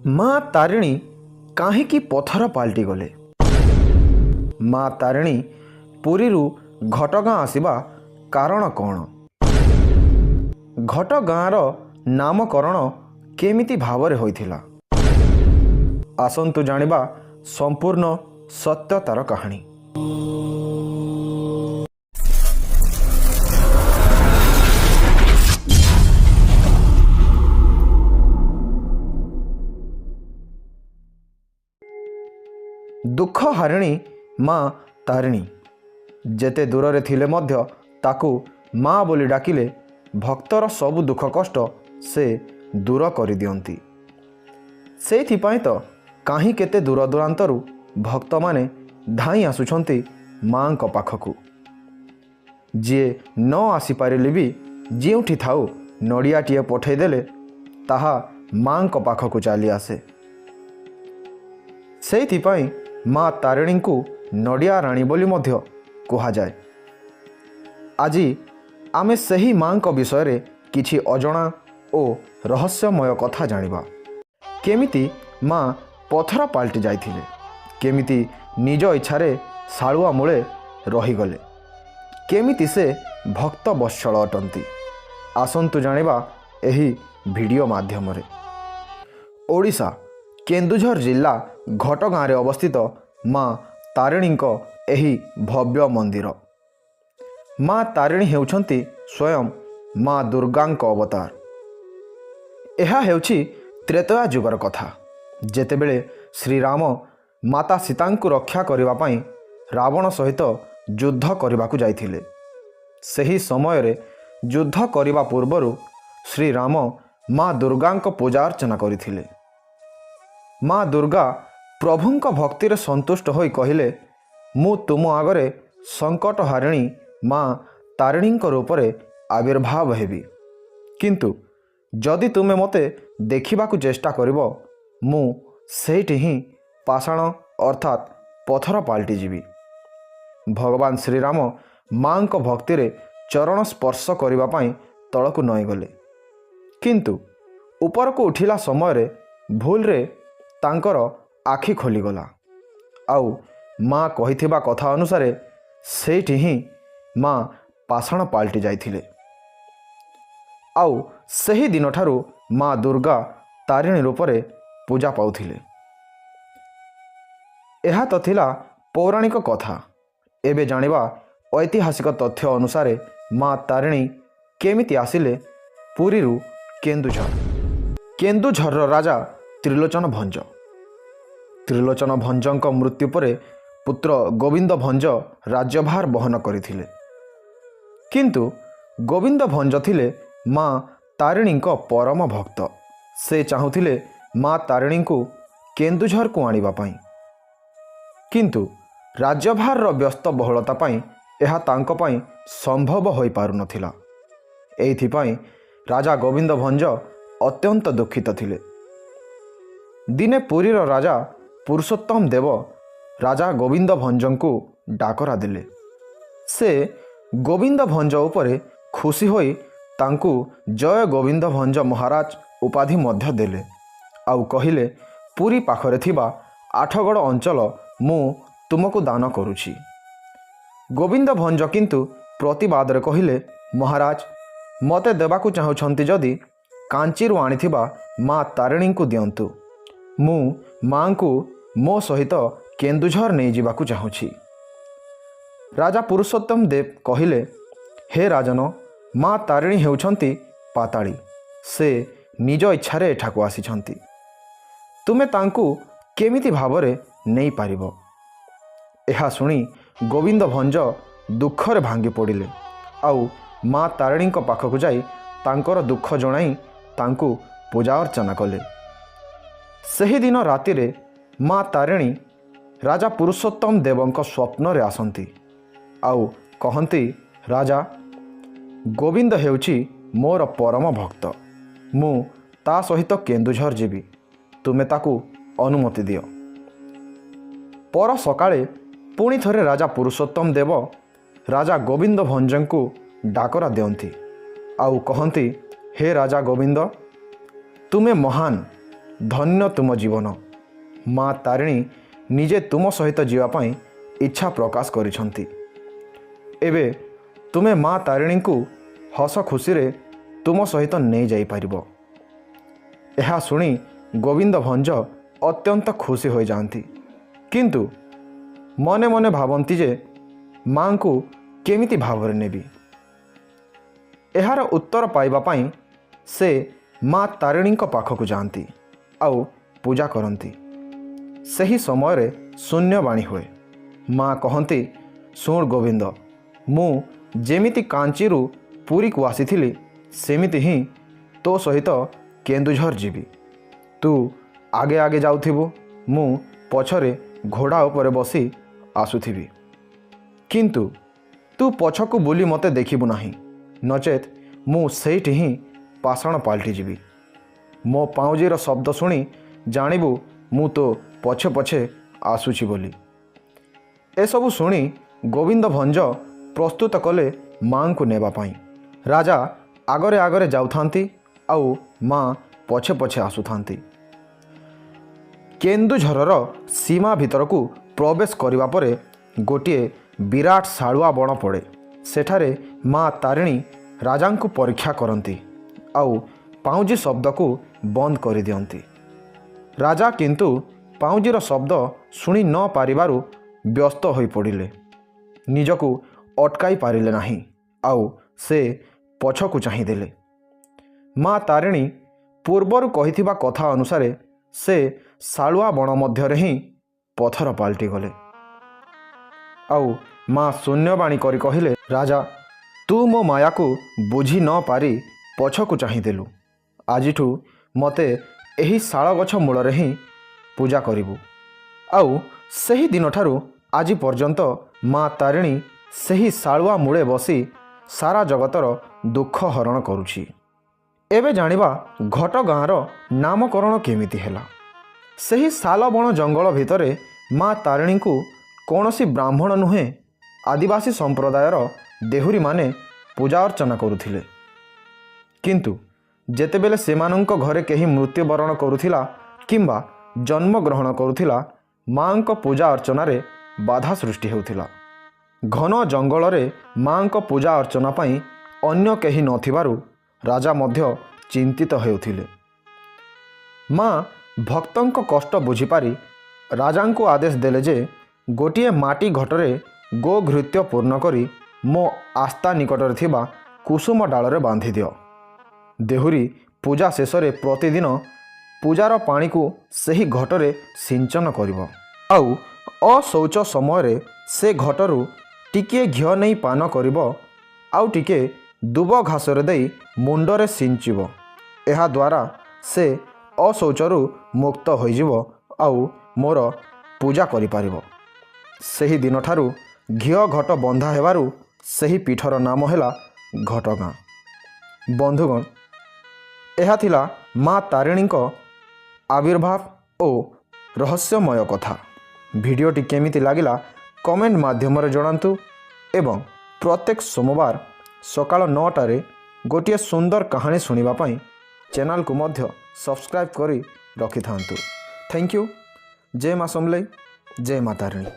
माँ तारिणी काहींकी पथर पाल्टी गले। माँ तारिणी पुरीरू घटगाँ आसिबा कारण कौन? घटगाँर नामकरण केमिति भावरे होइथिला? आसंतु जानिबा संपूर्ण सत्यतार कहानी। दुख हारिणी माँ तारिणी जेते दूर थिले मध्य ताकू माँ बोली डाकिले भक्तर सबु दुख कष्ट से दूर कर दियंती। सेइथिपाई तो काहीं केते दूर दूरांतरू भक्त माने धाई आसुछंती माँ को पाखकू। जे न आसी पारिले भी जेउठी थाउ नड़ियाटिए पठेदेले ताहा माँ को पाखकू चली आसे। सेइथिपाई माँ तारिणी को नड़िया राणी बोली मध्य कहा जाए। आजी आमे सही माँ को विषय रे किछि अजणा ओ रहस्यमय कथा जानिबा। केमिति माँ पथर पाल्टी जाइथिले, केमिति निज इच्छारे सालुआ मूले रहीगले, केमिति से भक्त वत्सल अटंती। आसंतु जानिबा एही वीडियो माध्यम रे। ओडिशा केन्दुझर जिला घटगाँ रे अवस्थित माँ तारिणी को एही भव्य मंदिर। माँ तारिणी हेउछंती स्वयं माँ दुर्गांक अवतार। एहा हेउछि त्रेतया जुगर कथा, जेतेबेले श्रीराम माता सीतांकु रक्षा करिबा पई रावण सहित युद्ध करिबाकु जाइथिले। सही समय रे युद्ध करिबा पूर्वरु श्रीराम माँ दुर्गांक पूजा अर्चना करिथिले। माँ दुर्गा प्रभुंक भक्तिर संतुष्ट होई कहिले, मु तुम आगरे संकट हारिणी माँ तारिणी रूप में आविर्भाव हेबी, किंतु जदि तुमे मते देखिबाकु चेष्टा करिबो मु सेठी ही पाषाण अर्थात पथर पाल्टी जीवी। भगवान श्रीराम माँ को भक्ति रे चरण स्पर्श करिबा पई तळकु नई गले, किंतु ऊपर को उठिला समय रे भूल रे तांकर आखि खोलीगला। आउ माँ कहिथिबा कथा अनुसार सेठी ही माँ पाषाण पाल्टी जाइथिले। आउ सही दिन ठारू माँ दुर्गा तारिणी रूप में पूजा पाउथिले। एहा तो थिला पौराणिक कथा। एबे जानिबा ऐतिहासिक तथ्य अनुसार माँ तारिणी केमिति आसिले पुरीरू केन्दुझर। केन्दुझर राजा त्रिलोचन भंज। त्रिलोचन भंजक मृत्यु परे पुत्र गोविंद भंज राज्यभार बहन करथिले, किंतु गोविंद भंज थिले माँ तारिणी को परम भक्त। से चाहुथिले माँ तारिणी को केन्दुझर को आनिबा पई, किंतु राज्यभार रो व्यस्त बहुलता पई एहा तांको पई संभव होई पारु नथिला। एइथिपई राजा गोविंद भंज अत्यंत दुखित थिले। दिने पुरीर राजा पुरुषोत्तम देव राजा गोविंद भंजंकु डाकरा देले। से गोविंद भंज उपरे खुशी होई तांकु जय गोविंद भंज महाराज उपाधि मध्य देले। आउ कहिले, पुरी पाखरे थिबा आठगड़ अंचल मु तुमको दान करुछि। गोविंद भंज किंतु प्रतिवाद रे कहिले, महाराज मते देबाकु चाहुछंती जदि कांचीरु आनिथिबा माँ तारिणी को दियंतु। मु माँ को मो सहित केन्दुझर नहीं जावाकु चाहूँगी। राजा पुरुषोत्तम देव कहिले, हे राजन, माँ तारिणी हेउछंती पाताली। से निज इच्छारे एठाकु आसिछंती। तुमे तांकु केमिति भावरे नहीं पारिबो। एहा सुनी गोविंद भंज दुखरे भांगी पड़िले। आउ माँ तारिणी को पाखकु जाई तांकर दुख जणाई तांकु पूजा अर्चना कले। सही दिन राति रे माँ तारिणी राजा पुरुषोत्तम देवंक स्वप्न रे आसंती। आउ कहंती, राजा गोविंद हेउछि मोर परम भक्त। मु ता सहित केन्दुझर जीवी। तुमे ताकू अनुमति दियो। पर सकाळे पुणी थरे राजा पुरुषोत्तम देव राजा गोविंद भंजंकु डाकरा दियंती। आउ कहंती, हे राजा गोविंद, तुमे महान ଧନ୍ୟ ତୁମ ଜୀବନ। ମା ତାରିଣୀ ନିଜେ ତୁମ ସହିତ ଯିବା ପାଇଁ ଇଚ୍ଛା ପ୍ରକାଶ କରିଛନ୍ତି। ଏବେ ତୁମେ ମା ତାରିଣୀଙ୍କୁ ହସ ଖୁସିରେ ତୁମ ସହିତ ନେଇଯାଇପାରିବ। ଏହା ଶୁଣି ଗୋବିନ୍ଦ ଭଞ୍ଜ ଅତ୍ୟନ୍ତ ଖୁସି ହୋଇଯାଆନ୍ତି, କିନ୍ତୁ ମନେ ମନେ ଭାବନ୍ତି ଯେ ମାଙ୍କୁ କେମିତି ଭାବରେ ନେବି। ଏହାର ଉତ୍ତର ପାଇବା ପାଇଁ ସେ ମା ତାରିଣୀଙ୍କ ପାଖକୁ ଯାଆନ୍ତି ଆଉ ପୂଜା କରନ୍ତି। ସେହି ସମୟରେ ଶୂନ୍ୟବାଣୀ ହୁଏ। ମା କହନ୍ତି, ଶୁଣ ଗୋବିନ୍ଦ, ମୁଁ ଯେମିତି କାଞ୍ଚିରୁ ପୁରୀକୁ ଆସିଥିଲି ସେମିତି ହିଁ ତୋ ସହିତ କେନ୍ଦୁଝର ଯିବି। ତୁ ଆଗେ ଆଗେ ଯାଉଥିବୁ, ମୁଁ ପଛରେ ଘୋଡ଼ା ଉପରେ ବସି ଆସୁଥିବି। କିନ୍ତୁ ତୁ ପଛକୁ ବୁଲି ମୋତେ ଦେଖିବୁ ନାହିଁ, ନଚେତ୍ ମୁଁ ସେଇଠି ହିଁ ପାଷାଣ ପାଲଟିଯିବି। ମୋ ପାଉଁଜିର ଶବ୍ଦ ଶୁଣି ଜାଣିବୁ ମୁଁ ତୋ ପଛେ ପଛେ ଆସୁଛି ବୋଲି। ଏସବୁ ଶୁଣି ଗୋବିନ୍ଦ ଭଞ୍ଜ ପ୍ରସ୍ତୁତ କଲେ ମାଙ୍କୁ ନେବା ପାଇଁ। ରାଜା ଆଗରେ ଆଗରେ ଯାଉଥାନ୍ତି ଆଉ ମା ପଛେ ପଛେ ଆସୁଥାନ୍ତି। କେନ୍ଦୁଝରର ସୀମା ଭିତରକୁ ପ୍ରବେଶ କରିବା ପରେ ଗୋଟିଏ ବିରାଟ ଶାଳୁଆ ବଣ ପଡ଼େ। ସେଠାରେ ମା ତାରିଣୀ ରାଜାଙ୍କୁ ପରୀକ୍ଷା କରନ୍ତି ଆଉ ପାଉଁଜି ଶବ୍ଦକୁ ବନ୍ଦ କରିଦିଅନ୍ତି। ରାଜା କିନ୍ତୁ ପାଉଁଜିର ଶବ୍ଦ ଶୁଣି ନ ପାରିବାରୁ ବ୍ୟସ୍ତ ହୋଇପଡ଼ିଲେ। ନିଜକୁ ଅଟକାଇ ପାରିଲେ ନାହିଁ ଆଉ ସେ ପଛକୁ ଚାହିଁଦେଲେ। ମା ତାରିଣୀ ପୂର୍ବରୁ କହିଥିବା କଥା ଅନୁସାରେ ସେ ଶାଳୁଆ ବଣ ମଧ୍ୟରେ ହିଁ ପଥର ପାଲଟିଗଲେ ଆଉ ମା ଶୂନ୍ୟବାଣୀ କରି କହିଲେ, ରାଜା, ତୁ ମୋ ମାୟାକୁ ବୁଝି ନ ପାରି ପଛକୁ ଚାହିଁଦେଲୁ। ଆଜିଠୁ ମୋତେ ଏହି ଶାଳ ଗଛ ମୂଳରେ ହିଁ ପୂଜା କରିବୁ। ଆଉ ସେହି ଦିନଠାରୁ ଆଜି ପର୍ଯ୍ୟନ୍ତ ମା ତାରିଣୀ ସେହି ଶାଳୁଆ ମୂଳେ ବସି ସାରା ଜଗତର ଦୁଃଖ ହରଣ କରୁଛି। ଏବେ ଜାଣିବା ଘଟଗାଁର ନାମକରଣ କେମିତି ହେଲା। ସେହି ଶାଳବଣ ଜଙ୍ଗଲ ଭିତରେ ମା ତାରିଣୀଙ୍କୁ କୌଣସି ବ୍ରାହ୍ମଣ ନୁହେଁ ଆଦିବାସୀ ସମ୍ପ୍ରଦାୟର ଦେହୁରୀମାନେ ପୂଜା ଅର୍ଚ୍ଚନା କରୁଥିଲେ। କିନ୍ତୁ ଯେତେବେଳେ ସେମାନଙ୍କ ଘରେ କେହି ମୃତ୍ୟୁବରଣ କରୁଥିଲା କିମ୍ବା ଜନ୍ମଗ୍ରହଣ କରୁଥିଲା, ମାଙ୍କ ପୂଜା ଅର୍ଚ୍ଚନାରେ ବାଧା ସୃଷ୍ଟି ହେଉଥିଲା। ଘନ ଜଙ୍ଗଲରେ ମାଙ୍କ ପୂଜା ଅର୍ଚ୍ଚନା ପାଇଁ ଅନ୍ୟ କେହି ନଥିବାରୁ ରାଜା ମଧ୍ୟ ଚିନ୍ତିତ ହେଉଥିଲେ। ମା ଭକ୍ତଙ୍କ କଷ୍ଟ ବୁଝିପାରି ରାଜାଙ୍କୁ ଆଦେଶ ଦେଲେ ଯେ ଗୋଟିଏ ମାଟି ଘଟରେ ଗୋଘୃତ୍ୟ ପୂର୍ଣ୍ଣ କରି ମୋ ଆସ୍ଥା ନିକଟରେ ଥିବା କୁସୁମ ଡାଳରେ ବାନ୍ଧିଦିଅ। ଦେହୁରୀ ପୂଜା ଶେଷରେ ପ୍ରତିଦିନ ପୂଜାର ପାଣିକୁ ସେହି ଘଟରେ ସିଞ୍ଚନ କରିବ ଆଉ ଅଶୌଚ ସମୟରେ ସେ ଘଟରୁ ଟିକିଏ ଘିଅ ନେଇ ପାନ କରିବ ଆଉ ଟିକିଏ ଦୁବ ଘାସରେ ଦେଇ ମୁଣ୍ଡରେ ସିଞ୍ଚିବ। ଏହାଦ୍ୱାରା ସେ ଅଶୌଚରୁ ମୁକ୍ତ ହୋଇଯିବ ଆଉ ମୋର ପୂଜା କରିପାରିବ। ସେହି ଦିନଠାରୁ ଘିଅ ଘଟ ବନ୍ଧା ହେବାରୁ ସେହି ପୀଠର ନାମ ହେଲା ଘଟଗାଁ। ବନ୍ଧୁଗଣ, ଏହା ଥିଲା ମା ତାରିଣୀଙ୍କ ଆବିର୍ଭାବ ଓ ରହସ୍ୟମୟ କଥା। ଭିଡ଼ିଓଟି କେମିତି ଲାଗିଲା କମେଣ୍ଟ ମାଧ୍ୟମରେ ଜଣାନ୍ତୁ ଏବଂ ପ୍ରତ୍ୟେକ ସୋମବାର ସକାଳ 9ଟାରେ ଗୋଟିଏ ସୁନ୍ଦର କାହାଣୀ ଶୁଣିବା ପାଇଁ ଚ୍ୟାନେଲକୁ ମଧ୍ୟ ସବସ୍କ୍ରାଇବ୍ କରି ରଖିଥାନ୍ତୁ। Thank you. ଜୟ ମା ସମଲେଇ, ଜୟ ମା ତାରିଣୀ।